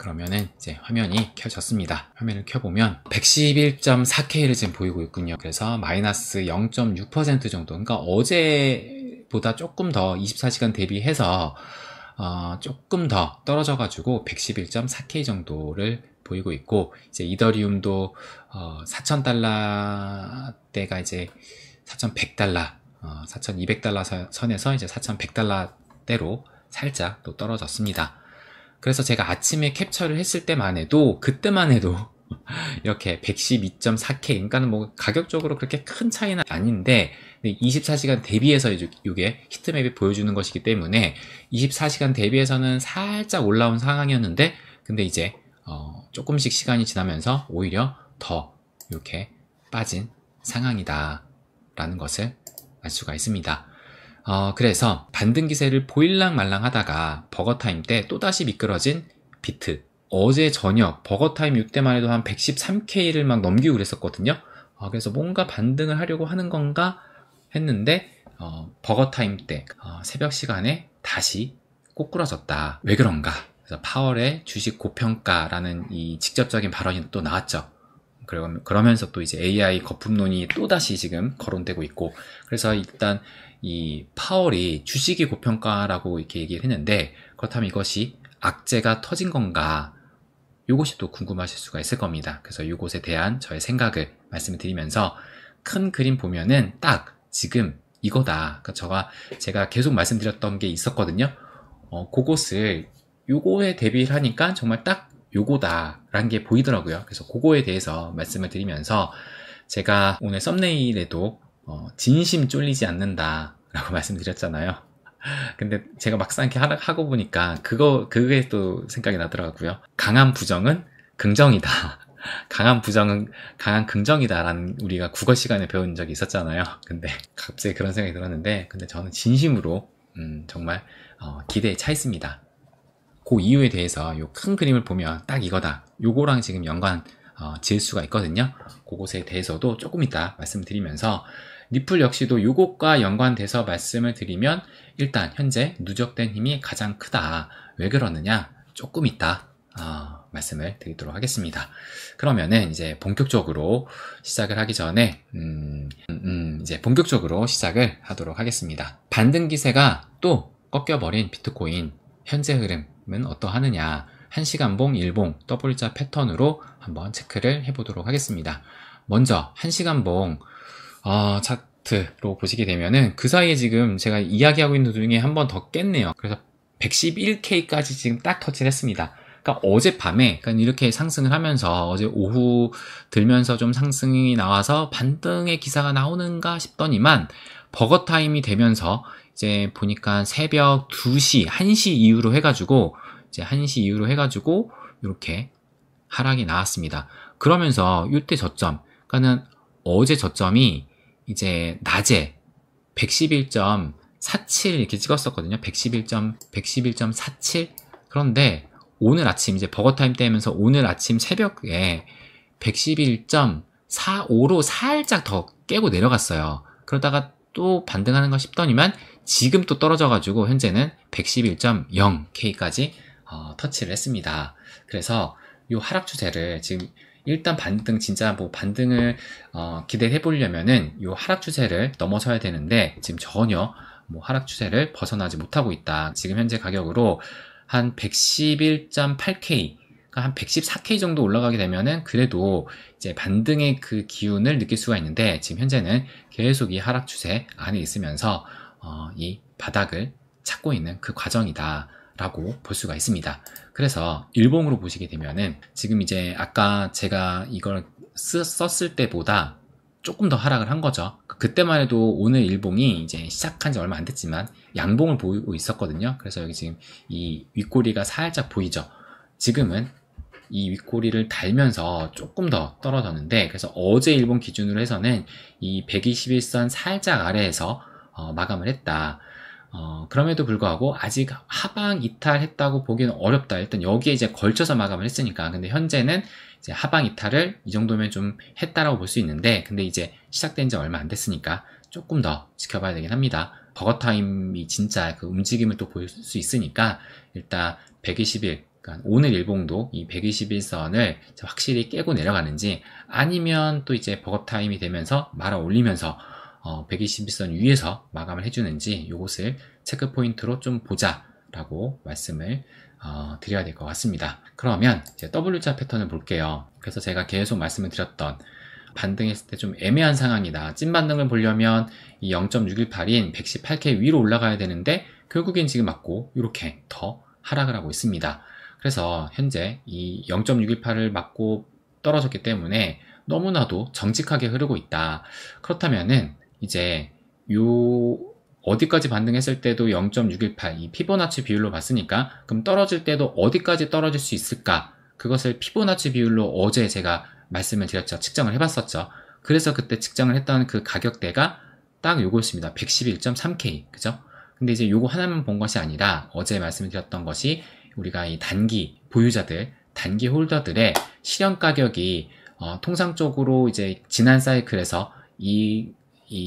그러면은 이제 화면이 켜졌습니다. 화면을 켜보면 111.4K를 지금 보이고 있군요. 그래서 마이너스 0.6% 정도, 그러니까 어제보다 조금 더 24시간 대비해서 조금 더 떨어져 가지고 111.4K 정도를 보이고 있고, 이제 이더리움도 4,000달러대가 이제 4,100달러, 4,200달러 선에서 이제 4,100달러대로 살짝 또 떨어졌습니다. 그래서 제가 아침에 캡처를 했을 때만 해도, 그때만 해도 이렇게 112.4K, 그러니까는 뭐 가격적으로 그렇게 큰 차이는 아닌데 24시간 대비해서 이게 히트맵이 보여주는 것이기 때문에 24시간 대비해서는 살짝 올라온 상황이었는데, 근데 이제 조금씩 시간이 지나면서 오히려 더 이렇게 빠진 상황이다 라는 것을 알 수가 있습니다. 그래서 반등 기세를 보일랑 말랑 하다가 버거타임 때 또다시 미끄러진 비트, 어제 저녁 버거타임 이때만 해도 한 113K를 막 넘기고 그랬었거든요. 그래서 뭔가 반등을 하려고 하는 건가 했는데 버거타임 때 새벽 시간에 다시 꼬꾸라졌다. 왜 그런가? 그래서 파월의 주식 고평가라는 이 직접적인 발언이 또 나왔죠. 그러면서 또 이제 AI 거품론이 또다시 지금 거론되고 있고, 그래서 일단 이 파월이 주식이 고평가라고 이렇게 얘기를 했는데, 그렇다면 이것이 악재가 터진 건가? 요것이 또 궁금하실 수가 있을 겁니다. 그래서 요것에 대한 저의 생각을 말씀을 드리면서, 큰 그림 보면은 딱 지금 이거다. 그러니까 제가 계속 말씀드렸던 게 있었거든요. 그것을 요거에 대비를 하니까 정말 딱 요거다 라는 게 보이더라고요. 그래서 그거에 대해서 말씀을 드리면서, 제가 오늘 썸네일에도 진심 쫄리지 않는다 라고 말씀드렸잖아요. 근데 제가 막상 이렇게 하고 보니까 그게 또 생각이 나더라고요. 강한 부정은 긍정이다. 강한 부정은 강한 긍정이다 라는 우리가 국어 시간에 배운 적이 있었잖아요. 근데 갑자기 그런 생각이 들었는데, 근데 저는 진심으로 정말 기대에 차 있습니다. 그 이유에 대해서 요 큰 그림을 보면 딱 이거다, 요거랑 지금 연관 지을 수가 있거든요. 그것에 대해서도 조금 이따 말씀드리면서, 리플 역시도 요것과 연관돼서 말씀을 드리면, 일단 현재 누적된 힘이 가장 크다. 왜 그러느냐? 조금 이따 말씀을 드리도록 하겠습니다. 그러면은 이제 본격적으로 시작을 하기 전에 이제 본격적으로 시작을 하도록 하겠습니다. 반등 기세가 또 꺾여버린 비트코인 현재 흐름은 어떠하느냐? 1시간봉, 일봉, W자 패턴으로 한번 체크를 해보도록 하겠습니다. 먼저 1시간봉 차트로 보시게 되면은 그 사이에 지금 제가 이야기하고 있는 중에 한 번 더 깼네요. 그래서 111K까지 지금 딱 터치를 했습니다. 그러니까 어젯밤에, 그러니까 이렇게 상승을 하면서 어제 오후 들면서 좀 상승이 나와서 반등의 기사가 나오는가 싶더니만, 버거타임이 되면서 이제 보니까 새벽 2시, 1시 이후로 해가지고 이렇게 하락이 나왔습니다. 그러면서 이때 저점, 그러니까는 어제 저점이 이제 낮에 111.47 이렇게 찍었었거든요. 111.47. 그런데 오늘 아침 이제 버거타임 때면서 오늘 아침 새벽에 111.45로 살짝 더 깨고 내려갔어요. 그러다가 또 반등하는가 싶더니만 지금 또 떨어져가지고 현재는 111.0K까지 터치를 했습니다. 그래서 이 하락 추세를 지금 일단 반등, 진짜 뭐 반등을 기대해 보려면은 이 하락 추세를 넘어서야 되는데, 지금 전혀 뭐 하락 추세를 벗어나지 못하고 있다. 지금 현재 가격으로 한 111.8K, 그러니까 한 114K 정도 올라가게 되면은 그래도 이제 반등의 그 기운을 느낄 수가 있는데, 지금 현재는 계속 이 하락 추세 안에 있으면서 이 바닥을 찾고 있는 그 과정이다 라고 볼 수가 있습니다. 그래서 일봉으로 보시게 되면은 지금 이제 아까 제가 이걸 썼을 때보다 조금 더 하락을 한 거죠. 그때만 해도 오늘 일봉이 이제 시작한 지 얼마 안 됐지만 양봉을 보이고 있었거든요. 그래서 여기 지금 이 윗꼬리가 살짝 보이죠. 지금은 이 윗꼬리를 달면서 조금 더 떨어졌는데, 그래서 어제 일본 기준으로 해서는 이 121선 살짝 아래에서 마감을 했다. 그럼에도 불구하고 아직 하방 이탈했다고 보기는 어렵다. 일단 여기에 이제 걸쳐서 마감을 했으니까. 근데 현재는 이제 하방 이탈을 이 정도면 좀 했다라고 볼 수 있는데, 근데 이제 시작된 지 얼마 안 됐으니까 조금 더 지켜봐야 되긴 합니다. 버거타임이 진짜 그 움직임을 또 볼 수 있으니까 일단 121 그러니까 오늘 일봉도 이 121선을 확실히 깨고 내려가는지, 아니면 또 이제 버겁 타임이 되면서 말아 올리면서 121선 위에서 마감을 해주는지, 요것을 체크 포인트로 좀 보자라고 말씀을 드려야 될 것 같습니다. 그러면 이제 W자 패턴을 볼게요. 그래서 제가 계속 말씀을 드렸던, 반등했을 때 좀 애매한 상황이다, 찐 반등을 보려면 이 0.618인 118K 위로 올라가야 되는데 결국엔 지금 맞고 이렇게 더 하락을 하고 있습니다. 그래서 현재 이 0.618을 맞고 떨어졌기 때문에 너무나도 정직하게 흐르고 있다. 그렇다면은 이제 요 어디까지 반등했을 때도 0.618, 이 피보나치 비율로 봤으니까, 그럼 떨어질 때도 어디까지 떨어질 수 있을까? 그것을 피보나치 비율로 어제 제가 말씀을 드렸죠. 측정을 해봤었죠. 그래서 그때 측정을 했던 그 가격대가 딱 요거였습니다. 111.3K. 그죠? 근데 이제 요거 하나만 본 것이 아니라 어제 말씀드렸던 것이, 우리가 이 단기 보유자들, 단기 홀더들의 실현 가격이 통상적으로 이제 지난 사이클에서 이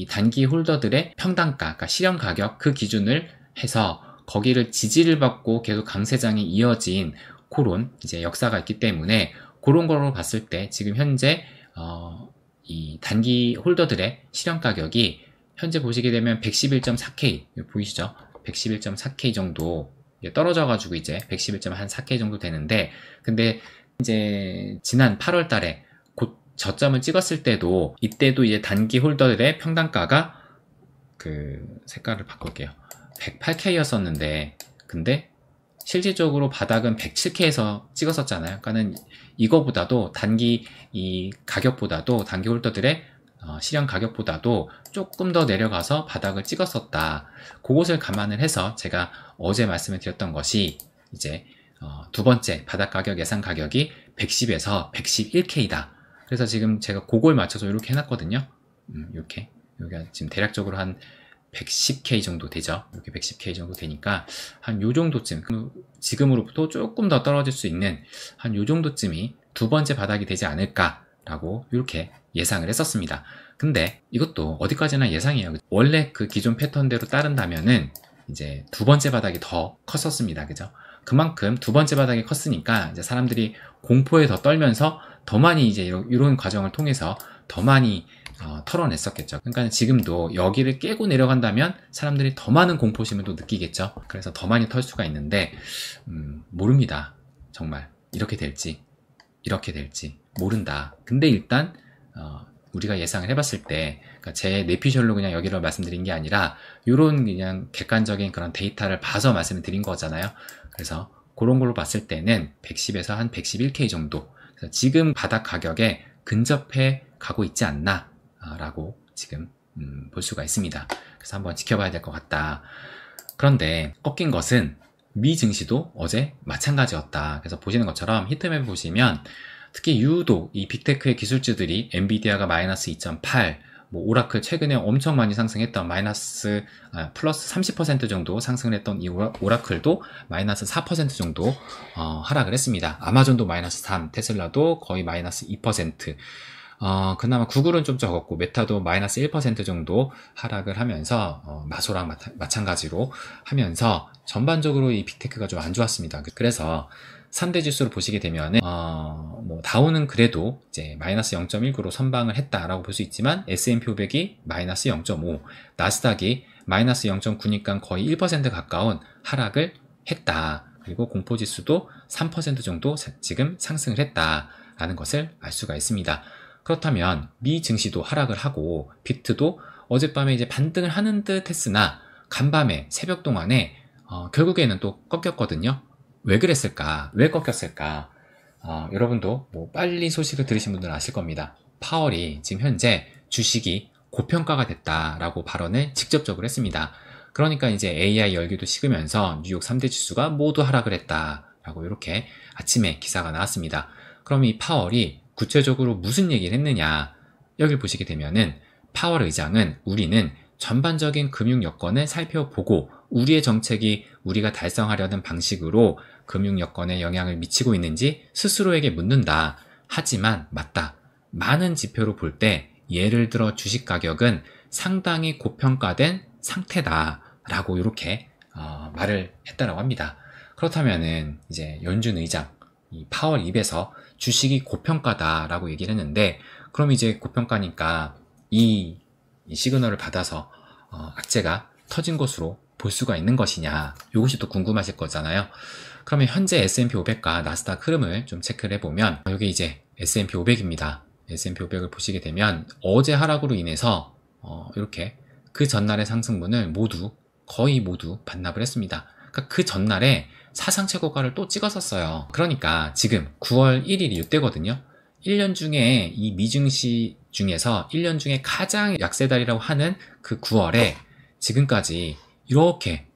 단기 홀더들의 평단가, 그러니까 실현 가격, 그 기준을 해서 거기를 지지를 받고 계속 강세장이 이어진 그런 이제 역사가 있기 때문에, 그런 거로 봤을 때 지금 현재 이 단기 홀더들의 실현 가격이 현재 보시게 되면 111.4K 보이시죠? 111.4K 정도 떨어져 가지고 이제 111.4K 정도 되는데, 근데 이제 지난 8월 달에 곧 저점을 찍었을 때도, 이때도 이제 단기 홀더들의 평단가가, 그 색깔을 바꿀게요, 108K였었는데 근데 실질적으로 바닥은 107K에서 찍었었잖아요. 그러니까는 이거보다도 이 가격보다도, 단기 홀더들의 실현 가격보다도 조금 더 내려가서 바닥을 찍었었다. 그것을 감안을 해서 제가 어제 말씀을 드렸던 것이, 이제 두 번째 바닥 가격 예상 가격이 110에서 111K다. 그래서 지금 제가 그걸 맞춰서 이렇게 해놨거든요. 이렇게 여기가 지금 대략적으로 한 110K 정도 되죠. 이렇게 110K 정도 되니까 한 요 정도쯤, 지금으로부터 조금 더 떨어질 수 있는 한 요 정도쯤이 두 번째 바닥이 되지 않을까라고 이렇게 예상을 했었습니다. 근데 이것도 어디까지나 예상이에요. 원래 그 기존 패턴대로 따른다면은 이제 두 번째 바닥이 더 컸었습니다. 그죠? 그만큼 두 번째 바닥이 컸으니까 이제 사람들이 공포에 더 떨면서 더 많이 이제 이런 과정을 통해서 더 많이 털어냈었겠죠. 그러니까 지금도 여기를 깨고 내려간다면 사람들이 더 많은 공포심을 또 느끼겠죠. 그래서 더 많이 털 수가 있는데, 모릅니다. 정말 이렇게 될지 모른다. 근데 일단 우리가 예상을 해봤을 때, 그러니까 제 내피셜로 그냥 여기를 말씀드린 게 아니라 이런 그냥 객관적인 그런 데이터를 봐서 말씀을 드린 거잖아요. 그래서 그런 걸로 봤을 때는 110에서 한 111K 정도, 그래서 지금 바닥 가격에 근접해 가고 있지 않나 라고 지금 볼 수가 있습니다. 그래서 한번 지켜봐야 될 것 같다. 그런데 꺾인 것은 미 증시도 어제 마찬가지였다. 그래서 보시는 것처럼 히트맵을 보시면, 특히 유독 이 빅테크의 기술주들이 엔비디아가 마이너스 2.8, 뭐 오라클 최근에 엄청 많이 상승했던 플러스 30% 정도 상승을 했던 이 오라클도 마이너스 4% 정도 하락을 했습니다. 아마존도 마이너스 3, 테슬라도 거의 마이너스 2%, 그나마 구글은 좀 적었고 메타도 마이너스 1% 정도 하락을 하면서 마소랑 마찬가지로 하면서 전반적으로 이 빅테크가 좀 안 좋았습니다. 그래서 3대 지수를 보시게 되면은 뭐 다우는 그래도 이제 마이너스 0.19로 선방을 했다라고 볼 수 있지만, S&P 500이 마이너스 0.5, 나스닥이 마이너스 0.9니까 거의 1% 가까운 하락을 했다. 그리고 공포지수도 3% 정도 지금 상승을 했다라는 것을 알 수가 있습니다. 그렇다면 미 증시도 하락을 하고 빅트도 어젯밤에 이제 반등을 하는 듯 했으나 간밤에 새벽 동안에 결국에는 또 꺾였거든요. 왜 그랬을까? 왜 꺾였을까? 여러분도 뭐 빨리 소식을 들으신 분들은 아실 겁니다. 파월이 지금 현재 주식이 고평가가 됐다라고 발언을 직접적으로 했습니다. 그러니까 이제 AI 열기도 식으면서 뉴욕 3대 지수가 모두 하락을 했다라고 이렇게 아침에 기사가 나왔습니다. 그럼 이 파월이 구체적으로 무슨 얘기를 했느냐? 여기를 보시게 되면은 파월 의장은, 우리는 전반적인 금융 여건을 살펴보고 우리의 정책이 우리가 달성하려는 방식으로 금융 여건에 영향을 미치고 있는지 스스로에게 묻는다. 하지만 맞다. 많은 지표로 볼 때 예를 들어 주식 가격은 상당히 고평가된 상태다 라고 이렇게 말을 했다라고 합니다. 그렇다면은 이제 연준 의장 이 파월 입에서 주식이 고평가다라고 얘기를 했는데, 그럼 이제 고평가니까 이 시그널을 받아서 악재가 터진 것으로 볼 수가 있는 것이냐, 이것이 또 궁금하실 거잖아요. 그러면 현재 S&P 500과 나스닥 흐름을 좀 체크를 해보면, 여기 이제 S&P 500입니다. S&P 500을 보시게 되면 어제 하락으로 인해서 이렇게 그 전날의 상승분을 거의 모두 반납을 했습니다. 그러니까 그 전날에 사상 최고가를 또 찍었었어요. 그러니까 지금 9월 1일이 이때거든요. 1년 중에 이 미증시 중에서 1년 중에 가장 약세달이라고 하는 그 9월에 지금까지 이렇게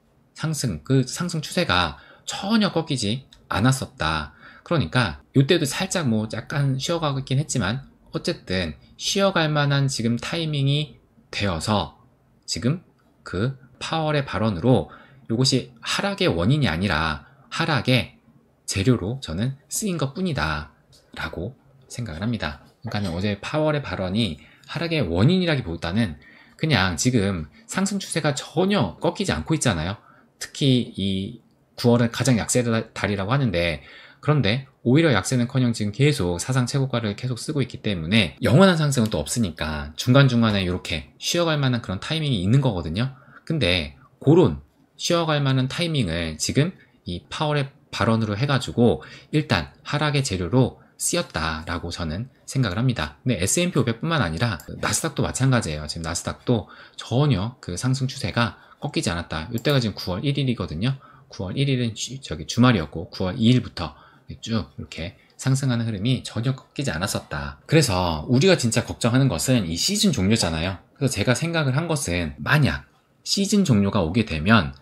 그 상승 추세가 전혀 꺾이지 않았었다. 그러니까 이때도 살짝 뭐 약간 쉬어가긴 했지만 어쨌든 쉬어갈 만한 지금 타이밍이 되어서 지금 그 파월의 발언으로 이것이 하락의 원인이 아니라 하락의 재료로 저는 쓰인 것 뿐이다 라고 생각을 합니다. 그러니까 어제 파월의 발언이 하락의 원인이라기보다는 그냥 지금 상승 추세가 전혀 꺾이지 않고 있잖아요. 특히 이 9월은 가장 약세달이라고 하는데, 그런데 오히려 약세는커녕 지금 계속 사상 최고가를 계속 쓰고 있기 때문에 영원한 상승은 또 없으니까 중간중간에 이렇게 쉬어갈 만한 그런 타이밍이 있는 거거든요. 근데 그런 쉬어갈 만한 타이밍을 지금 이 파월의 발언으로 해가지고 일단 하락의 재료로 쓰였다라고 저는 생각을 합니다. 근데 S&P 500뿐만 아니라 나스닥도 마찬가지예요. 지금 나스닥도 전혀 그 상승 추세가 꺾이지 않았다. 이때가 지금 9월 1일이거든요. 9월 1일은 주말이었고 9월 2일부터 쭉 이렇게 상승하는 흐름이 전혀 꺾이지 않았었다. 그래서 우리가 진짜 걱정하는 것은 이 시즌 종료잖아요. 그래서 제가 생각을 한 것은, 만약 시즌 종료가 오게 되면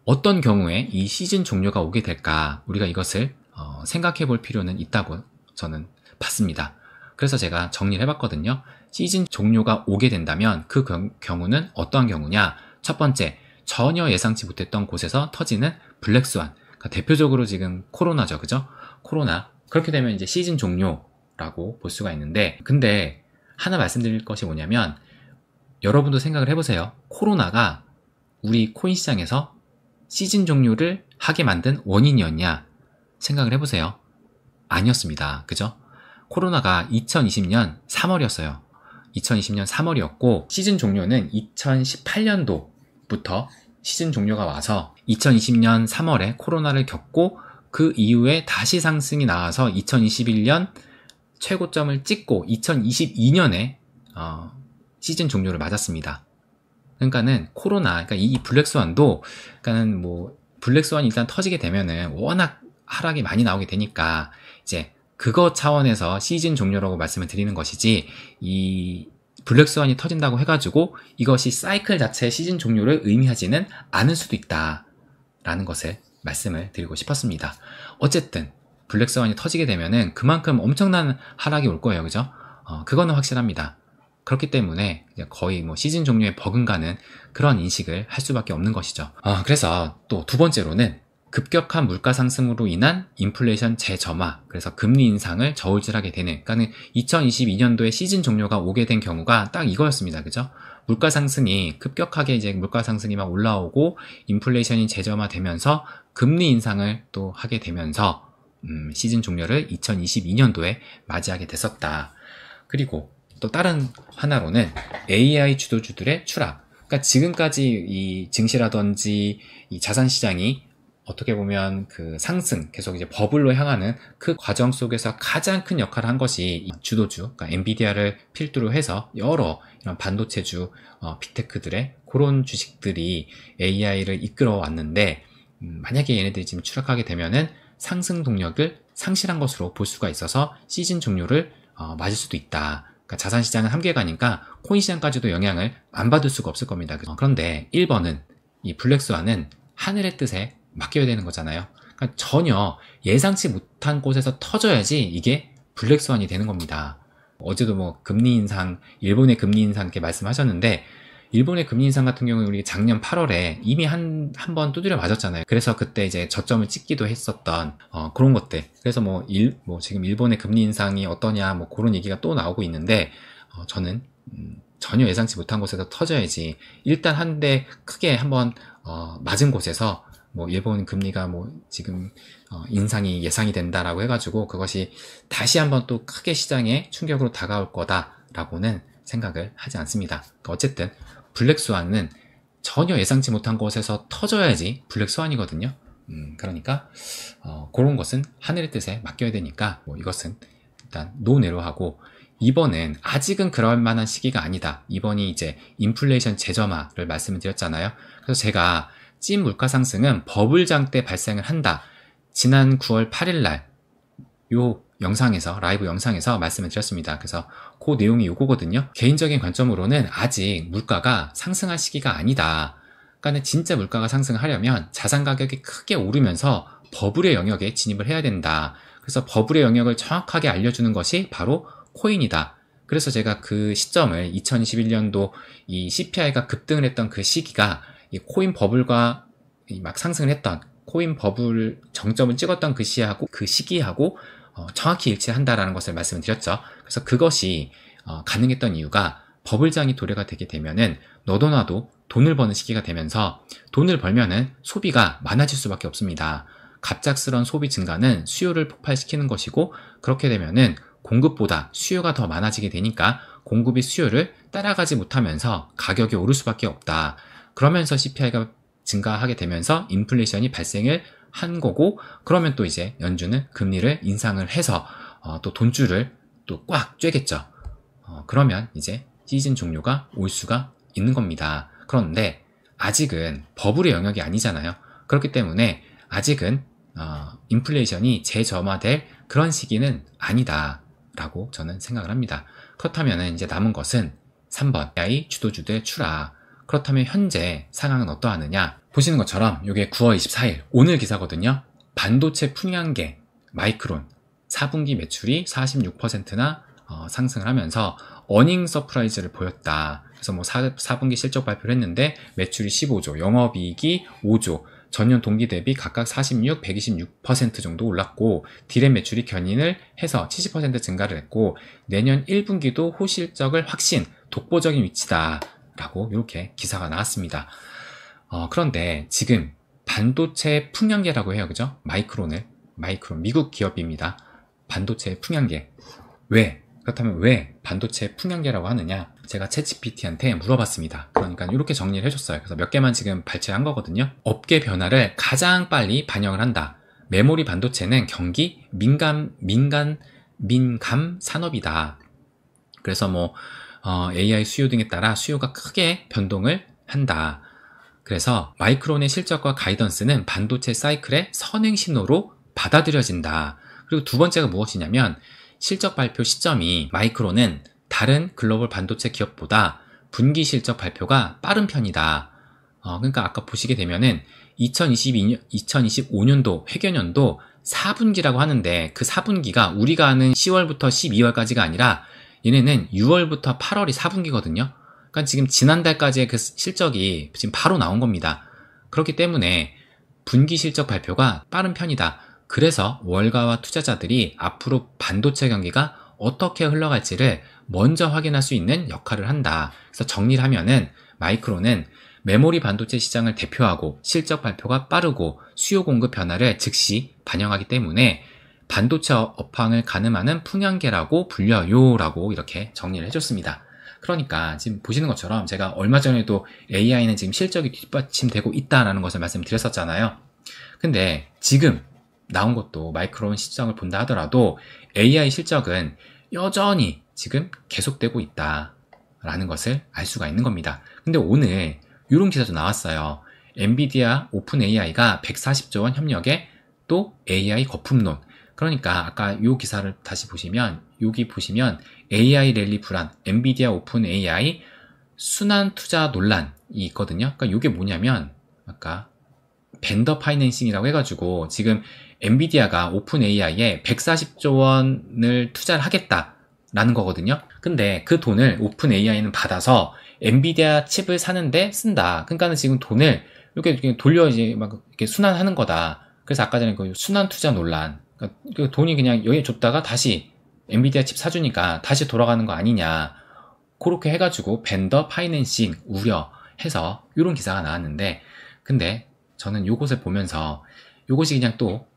어떤 경우에 이 시즌 종료가 오게 될까, 우리가 이것을 생각해 볼 필요는 있다고 저는 봤습니다. 그래서 제가 정리를 해봤거든요. 시즌 종료가 오게 된다면 그 경우는 어떠한 경우냐. 첫 번째, 전혀 예상치 못했던 곳에서 터지는 블랙스완. 그러니까 대표적으로 지금 코로나죠. 그죠? 코로나. 그렇게 되면 이제 시즌 종료라고 볼 수가 있는데, 근데 하나 말씀드릴 것이 뭐냐면, 여러분도 생각을 해보세요. 코로나가 우리 코인 시장에서 시즌 종료를 하게 만든 원인이었냐? 생각을 해보세요. 아니었습니다. 그죠? 코로나가 2020년 3월이었어요. 2020년 3월이었고, 시즌 종료는 2018년도부터 시즌 종료가 와서 2020년 3월에 코로나를 겪고 그 이후에 다시 상승이 나와서 2021년 최고점을 찍고 2022년에 시즌 종료를 맞았습니다. 그러니까는 그러니까 이 블랙스완도, 그러니까는 뭐 블랙스완이 일단 터지게 되면은 워낙 하락이 많이 나오게 되니까 이제 그거 차원에서 시즌 종료라고 말씀을 드리는 것이지, 이 블랙스완이 터진다고 해가지고 이것이 사이클 자체의 시즌 종료를 의미하지는 않을 수도 있다라는 것을 말씀을 드리고 싶었습니다. 어쨌든 블랙스완이 터지게 되면은 그만큼 엄청난 하락이 올 거예요. 그죠? 그거는 확실합니다. 그렇기 때문에 거의 뭐 시즌 종료에 버금가는 그런 인식을 할 수밖에 없는 것이죠. 그래서 또 두 번째로는 급격한 물가 상승으로 인한 인플레이션 재점화, 그래서 금리 인상을 저울질하게 되는, 그러니까 2022년도에 시즌 종료가 오게 된 경우가 딱 이거였습니다. 그죠? 물가 상승이 급격하게 이제 물가 상승이 막 올라오고 인플레이션이 재점화되면서 금리 인상을 또 하게 되면서 시즌 종료를 2022년도에 맞이하게 됐었다. 그리고 또 다른 하나로는 AI 주도주들의 추락. 그러니까 지금까지 이 증시라든지 이 자산 시장이 어떻게 보면 그 상승, 계속 이제 버블로 향하는 그 과정 속에서 가장 큰 역할을 한 것이 주도주, 그러니까 엔비디아를 필두로 해서 여러 이런 반도체주, 빅테크들의 그런 주식들이 AI를 이끌어 왔는데, 만약에 얘네들이 지금 추락하게 되면은 상승 동력을 상실한 것으로 볼 수가 있어서 시즌 종료를 맞을 수도 있다. 그러니까 자산 시장은 한계가니까 코인 시장까지도 영향을 안 받을 수가 없을 겁니다. 그런데 1번은 이 블랙스완은 하늘의 뜻에 맡겨야 되는 거잖아요. 그러니까 전혀 예상치 못한 곳에서 터져야지 이게 블랙스완이 되는 겁니다. 어제도 뭐 금리 인상, 일본의 금리 인상 이렇게 말씀하셨는데, 일본의 금리 인상 같은 경우는 우리 작년 8월에 이미 한 번 두드려 맞았잖아요. 그래서 그때 이제 저점을 찍기도 했었던 그런 것들. 그래서 뭐 지금 일본의 금리 인상이 어떠냐 뭐 그런 얘기가 또 나오고 있는데, 저는 전혀 예상치 못한 곳에서 터져야지, 일단 한 대 크게 한번 맞은 곳에서 뭐 일본 금리가 뭐 지금 인상이 예상이 된다라고 해가지고 그것이 다시 한번 또 크게 시장에 충격으로 다가올 거다라고는 생각을 하지 않습니다. 어쨌든 블랙스완은 전혀 예상치 못한 곳에서 터져야지 블랙스완이거든요. 그러니까 그런 것은 하늘의 뜻에 맡겨야 되니까 뭐 이것은 일단 노내로 하고, 이번은 아직은 그럴 만한 시기가 아니다. 이번이 이제 인플레이션 재점화를 말씀을 드렸잖아요. 그래서 제가 찐 물가 상승은 버블장 때 발생을 한다. 지난 9월 8일 날 요 영상에서, 라이브 영상에서 말씀을 드렸습니다. 그래서 그 내용이 요거거든요. 개인적인 관점으로는 아직 물가가 상승할 시기가 아니다. 그러니까 진짜 물가가 상승하려면 자산 가격이 크게 오르면서 버블의 영역에 진입을 해야 된다. 그래서 버블의 영역을 정확하게 알려주는 것이 바로 코인이다. 그래서 제가 그 시점을 2021년도 이 CPI가 급등을 했던 그 시기가 이 코인 버블과 막 상승을 했던 코인 버블 정점을 찍었던 그 시기하고 정확히 일치한다라는 것을 말씀을 드렸죠. 그래서 그것이 가능했던 이유가 버블장이 도래가 되게 되면은 너도 나도 돈을 버는 시기가 되면서 돈을 벌면은 소비가 많아질 수밖에 없습니다. 갑작스런 소비 증가는 수요를 폭발시키는 것이고, 그렇게 되면은 공급보다 수요가 더 많아지게 되니까 공급이 수요를 따라가지 못하면서 가격이 오를 수밖에 없다. 그러면서 CPI가 증가하게 되면서 인플레이션이 발생을 한 거고, 그러면 또 이제 연준은 금리를 인상을 해서 또 돈줄을 또 꽉 쬐겠죠. 그러면 이제 시즌 종료가 올 수가 있는 겁니다. 그런데 아직은 버블의 영역이 아니잖아요. 그렇기 때문에 아직은 인플레이션이 재점화될 그런 시기는 아니다 라고 저는 생각을 합니다. 그렇다면 이제 남은 것은 3번 AI 주도주들 추락. 그렇다면 현재 상황은 어떠하느냐? 보시는 것처럼 이게 9월 24일 오늘 기사거든요. 반도체 풍량계 마이크론 4분기 매출이 46%나 상승을 하면서 어닝 서프라이즈를 보였다. 그래서 뭐 4분기 실적 발표를 했는데 매출이 15조, 영업이익이 5조, 전년 동기 대비 각각 46, 126% 정도 올랐고, 디램 매출이 견인을 해서 70% 증가를 했고, 내년 1분기도 호실적을 확신, 독보적인 위치다 라고 이렇게 기사가 나왔습니다. 그런데 지금 반도체 풍량계라고 해요. 그죠? 마이크론, 미국 기업입니다. 반도체 풍량계. 그렇다면 왜 반도체 풍량계라고 하느냐? 제가 챗GPT한테 물어봤습니다. 그러니까 이렇게 정리를 해줬어요. 그래서 몇 개만 지금 발췌한 거거든요. 업계 변화를 가장 빨리 반영을 한다. 메모리 반도체는 경기 민감 산업이다. 그래서 뭐 AI 수요 등에 따라 수요가 크게 변동을 한다. 그래서 마이크론의 실적과 가이던스는 반도체 사이클의 선행 신호로 받아들여진다. 그리고 두 번째가 무엇이냐면, 실적 발표 시점이 마이크론은 다른 글로벌 반도체 기업보다 분기 실적 발표가 빠른 편이다. 그러니까 아까 보시게 되면은 2025년도 회계년도 4분기라고 하는데, 그 4분기가 우리가 아는 10월부터 12월까지가 아니라 얘네는 6월부터 8월이 4분기거든요. 그러니까 지금 지난달까지의 그 실적이 지금 바로 나온 겁니다. 그렇기 때문에 분기 실적 발표가 빠른 편이다. 그래서 월가와 투자자들이 앞으로 반도체 경기가 어떻게 흘러갈지를 먼저 확인할 수 있는 역할을 한다. 그래서 정리를 하면은 마이크론은 메모리 반도체 시장을 대표하고 실적 발표가 빠르고 수요 공급 변화를 즉시 반영하기 때문에 반도체 업황을 가늠하는 풍량계라고 불려요 라고 이렇게 정리를 해줬습니다. 그러니까 지금 보시는 것처럼 제가 얼마 전에도 AI는 지금 실적이 뒷받침되고 있다라는 것을 말씀드렸었잖아요. 근데 지금 나온 것도 마이크론 실적을 본다 하더라도 AI 실적은 여전히 지금 계속되고 있다라는 것을 알 수가 있는 겁니다. 근데 오늘 이런 기사도 나왔어요. 엔비디아 오픈 AI가 140조 원 협력에 또 AI 거품론. 그러니까 아까 이 기사를 다시 보시면, 여기 보시면 AI 랠리 불안, 엔비디아 오픈 AI 순환 투자 논란이 있거든요. 그러니까 이게 뭐냐면, 아까 벤더 파이낸싱이라고 해가지고 지금 엔비디아가 오픈 AI에 140조 원을 투자를 하겠다라는 거거든요. 근데 그 돈을 오픈 AI는 받아서 엔비디아 칩을 사는데 쓴다. 그러니까는 지금 돈을 이렇게 돌려 이제 막 이렇게 순환하는 거다. 그래서 아까 전에 그 순환 투자 논란. 그러니까 그 돈이 그냥 여기 줬다가 다시 엔비디아 칩 사주니까 다시 돌아가는 거 아니냐. 그렇게 해가지고 벤더 파이낸싱 우려해서 이런 기사가 나왔는데, 근데 저는 요것을 보면서 요것이 그냥 또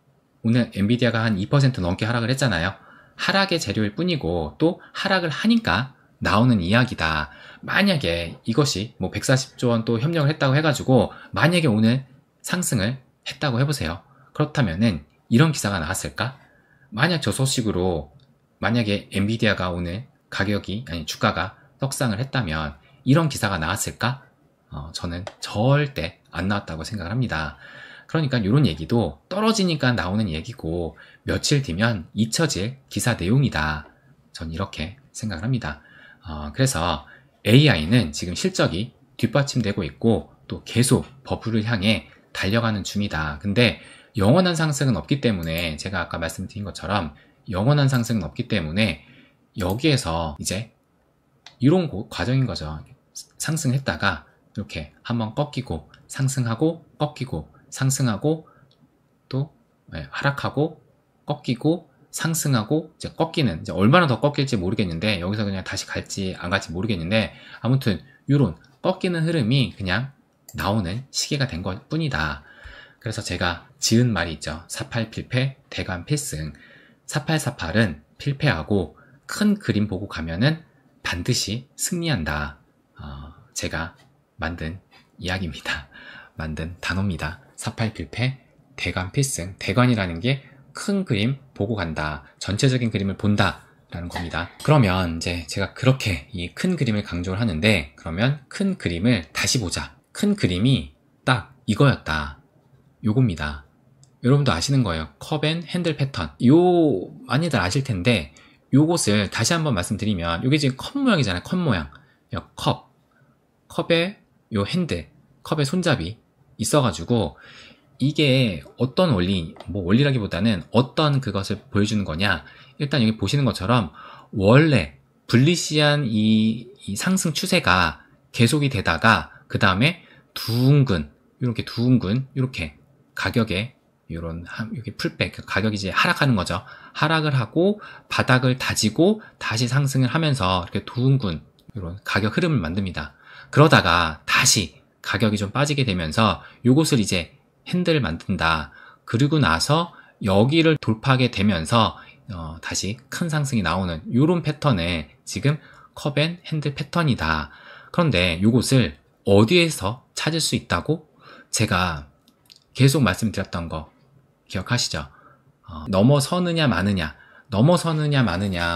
오늘 엔비디아가 한 2% 넘게 하락을 했잖아요. 하락의 재료일 뿐이고 또 하락을 하니까 나오는 이야기다. 만약에 이것이 뭐 140조 원 또 협력을 했다고 해가지고 만약에 오늘 상승을 했다고 해보세요. 그렇다면은 이런 기사가 나왔을까? 만약 저 소식으로 만약에 엔비디아가 오늘 가격이 아니 주가가 떡상을 했다면 이런 기사가 나왔을까? 저는 절대 안 나왔다고 생각을 합니다. 그러니까 이런 얘기도 떨어지니까 나오는 얘기고 며칠 뒤면 잊혀질 기사 내용이다. 전 이렇게 생각을 합니다. 그래서 AI는 지금 실적이 뒷받침되고 있고 또 계속 버블을 향해 달려가는 중이다. 근데 영원한 상승은 없기 때문에 제가 아까 말씀드린 것처럼 영원한 상승은 없기 때문에 여기에서 이제 이런 과정인 거죠. 상승했다가 이렇게 한번 꺾이고 상승하고 꺾이고 상승하고 또 하락하고 꺾이고 상승하고 이제 꺾이는 이제 얼마나 더 꺾일지 모르겠는데 여기서 그냥 다시 갈지 안 갈지 모르겠는데 아무튼 이런 꺾이는 흐름이 그냥 나오는 시기가 된 것 뿐이다. 그래서 제가 지은 말이 있죠. 48 필패 대관 필승. 4848은 필패하고 큰 그림 보고 가면은 반드시 승리한다. 제가 만든 이야기입니다. 만든 단어입니다. 48 필패 대관 필승. 대관이라는 게 큰 그림 보고 간다. 전체적인 그림을 본다. 라는 겁니다. 그러면 이제 제가 그렇게 이 큰 그림을 강조를 하는데 그러면 큰 그림을 다시 보자. 큰 그림이 딱 이거였다. 요겁니다. 여러분도 아시는 거예요. 컵 앤 핸들 패턴. 많이들 아실 텐데 요것을 다시 한번 말씀드리면 요게 지금 컵 모양이잖아요. 컵 모양. 컵에 요 핸들, 컵의 손잡이 있어가지고 이게 어떤 원리, 뭐 원리라기보다는 어떤 그것을 보여주는 거냐. 일단 여기 보시는 것처럼 원래 불리시한 이 상승 추세가 계속이 되다가 그 다음에 둥근 이렇게 가격에 이런 여기 풀백 가격이 이제 하락하는 거죠. 하락을 하고 바닥을 다지고 다시 상승을 하면서 이렇게 둥근 이런 가격 흐름을 만듭니다. 그러다가 다시 가격이 좀 빠지게 되면서 요것을 이제 핸들을 만든다. 그리고 나서 여기를 돌파하게 되면서 다시 큰 상승이 나오는 이런 패턴의 지금 컵 앤 핸들 패턴이다. 그런데 이것을 어디에서 찾을 수 있다고? 제가 계속 말씀드렸던 거 기억하시죠? 넘어서느냐 마느냐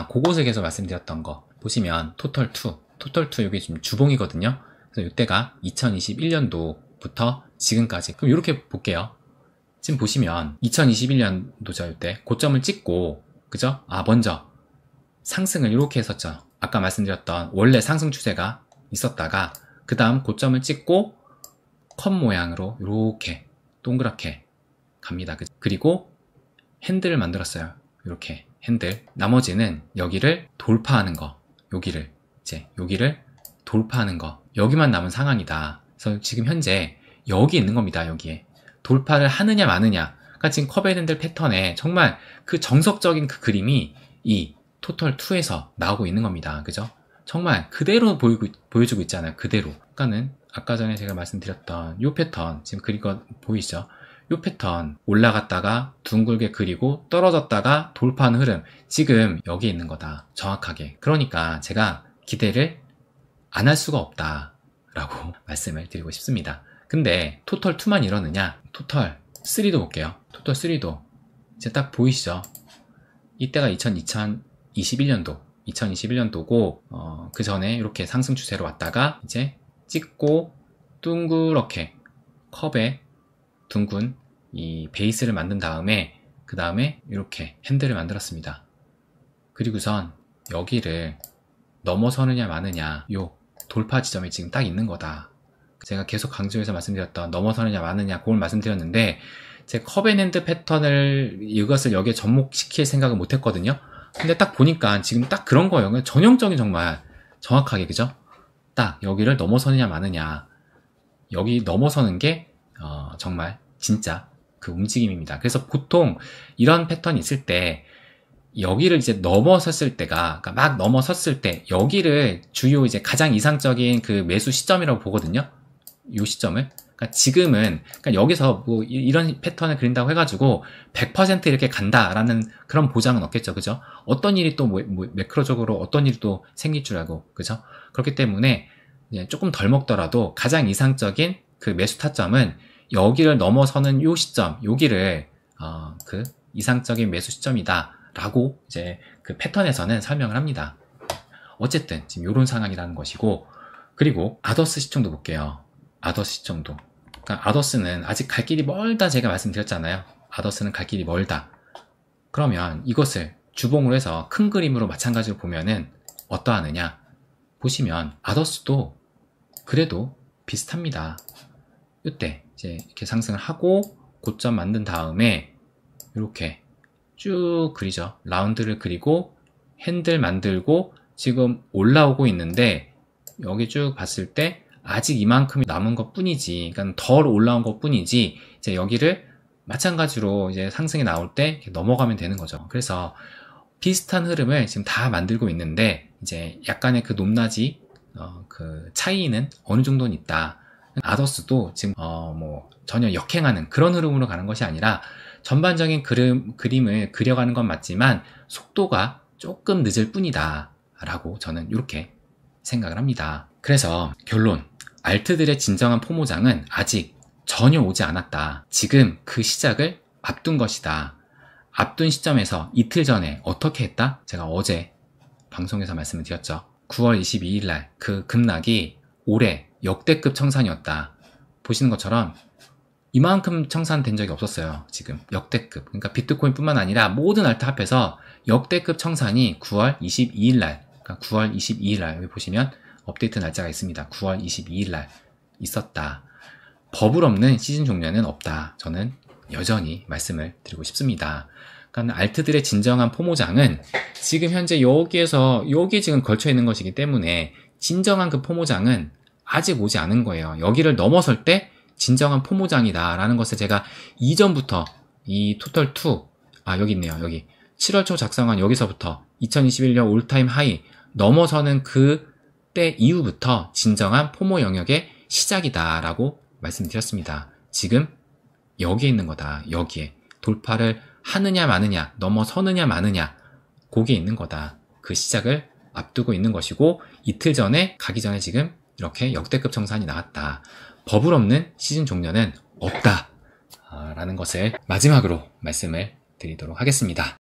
그것을 계속 말씀드렸던 거 보시면 토털2 여기 지금 주봉이거든요. 그래서 이때가 2021년도부터 지금까지. 그럼 이렇게 볼게요. 지금 보시면 2021년도죠. 이때 고점을 찍고 그죠? 먼저 상승을 이렇게 했었죠. 아까 말씀드렸던 원래 상승 추세가 있었다가 그 다음 고점을 찍고 컵 모양으로 이렇게 동그랗게 갑니다. 그리고 핸들을 만들었어요. 이렇게 핸들. 나머지는 여기를 돌파하는 거. 여기를 돌파하는 거. 여기만 남은 상황이다. 그래서 지금 현재 여기 있는 겁니다. 여기에 돌파를 하느냐 마느냐. 그러니까 지금 컵 앤 핸들 패턴에 정말 그 정석적인 그 그림이 이 토털2에서 나오고 있는 겁니다. 그죠? 정말 그대로 보여주고 있잖아요. 그대로. 그러니까는 아까 전에 제가 말씀드렸던 이 패턴 지금 그린 거 보이시죠? 이 패턴 올라갔다가 둥글게 그리고 떨어졌다가 돌파하는 흐름 지금 여기에 있는 거다. 정확하게. 그러니까 제가 기대를 안 할 수가 없다 라고 말씀을 드리고 싶습니다. 근데 토털2만 이러느냐? 토털3도 볼게요. 토털3도 이제 딱 보이시죠? 이때가 2021년도고 그 전에 이렇게 상승 추세로 왔다가 이제 찍고 둥그렇게 컵에 둥근 이 베이스를 만든 다음에 그 다음에 이렇게 핸들을 만들었습니다. 그리고선 여기를 넘어서느냐 마느냐 요 돌파 지점이 지금 딱 있는 거다. 제가 계속 강조해서 말씀드렸던 넘어서느냐 마느냐 그걸 말씀드렸는데 제 컵앤핸드 패턴을 이것을 여기에 접목시킬 생각은 못했거든요. 근데 딱 보니까 지금 딱 그런 거예요. 전형적인 정말 정확하게 그죠? 딱 여기를 넘어서느냐 마느냐 여기 넘어서는 게 정말 진짜 그 움직임입니다. 그래서 보통 이런 패턴이 있을 때 여기를 이제 넘어섰을 때가 그러니까 막 넘어섰을 때 여기를 주요 이제 가장 이상적인 그 매수 시점이라고 보거든요. 이 시점을 그러니까 지금은 그러니까 여기서 뭐 이런 패턴을 그린다고 해가지고 100% 이렇게 간다라는 그런 보장은 없겠죠, 그죠? 어떤 일이 또 매크로적으로 어떤 일이 또 생길 줄 알고, 그죠? 그렇기 때문에 조금 덜 먹더라도 가장 이상적인 그 매수 타점은 여기를 넘어서는 요 시점, 여기를 그 이상적인 매수 시점이다라고 이제 그 패턴에서는 설명을 합니다. 어쨌든 지금 이런 상황이라는 것이고, 그리고 아더스 시총도 볼게요. 아더스 시총도. 그러니까 아더스는 아직 갈 길이 멀다 제가 말씀드렸잖아요. 아더스는 갈 길이 멀다. 그러면 이것을 주봉으로 해서 큰 그림으로 마찬가지로 보면은 어떠하느냐? 보시면 아더스도 그래도 비슷합니다. 이때 이제 이렇게 상승을 하고 고점 만든 다음에 이렇게 쭉 그리죠. 라운드를 그리고 핸들 만들고 지금 올라오고 있는데 여기 쭉 봤을 때 아직 이만큼이 남은 것 뿐이지, 그러니까 덜 올라온 것 뿐이지, 이제 여기를 마찬가지로 이제 상승이 나올 때 이렇게 넘어가면 되는 거죠. 그래서 비슷한 흐름을 지금 다 만들고 있는데 이제 약간의 그 높낮이 그 차이는 어느 정도는 있다. 아더스도 지금 뭐 전혀 역행하는 그런 흐름으로 가는 것이 아니라 전반적인 그림을 그려가는 건 맞지만 속도가 조금 늦을 뿐이다 라고 저는 이렇게 생각을 합니다. 그래서 결론, 알트들의 진정한 포모장은 아직 전혀 오지 않았다. 지금 그 시작을 앞둔 것이다. 앞둔 시점에서 이틀 전에 어떻게 했다? 제가 어제 방송에서 말씀을 드렸죠. 9월 22일 날 그 급락이 올해 역대급 청산이었다. 보시는 것처럼 이만큼 청산된 적이 없었어요. 지금 역대급. 그러니까 비트코인 뿐만 아니라 모든 알트 합해서 역대급 청산이 9월 22일 날, 그러니까 9월 22일 날 여기 보시면 업데이트 날짜가 있습니다. 9월 22일 날 있었다. 버블 없는 시즌 종료는 없다. 저는 여전히 말씀을 드리고 싶습니다. 그러니까 알트들의 진정한 포모장은 지금 현재 여기에서 여기 지금 걸쳐 있는 것이기 때문에 진정한 그 포모장은 아직 오지 않은 거예요. 여기를 넘어설 때 진정한 포모장이다 라는 것을 제가 이전부터 이 토탈2 여기 있네요. 여기 7월 초 작성한 여기서부터 2021년 올타임 하이 넘어서는 그때 이후부터 진정한 포모 영역의 시작이다 라고 말씀드렸습니다. 지금 여기에 있는 거다. 여기에 돌파를 하느냐 마느냐, 넘어서느냐 마느냐, 거기에 있는 거다. 그 시작을 앞두고 있는 것이고, 이틀 전에 가기 전에 지금 이렇게 역대급 청산이 나왔다. 버블 없는 시즌 종료는 없다 라는 것을 마지막으로 말씀을 드리도록 하겠습니다.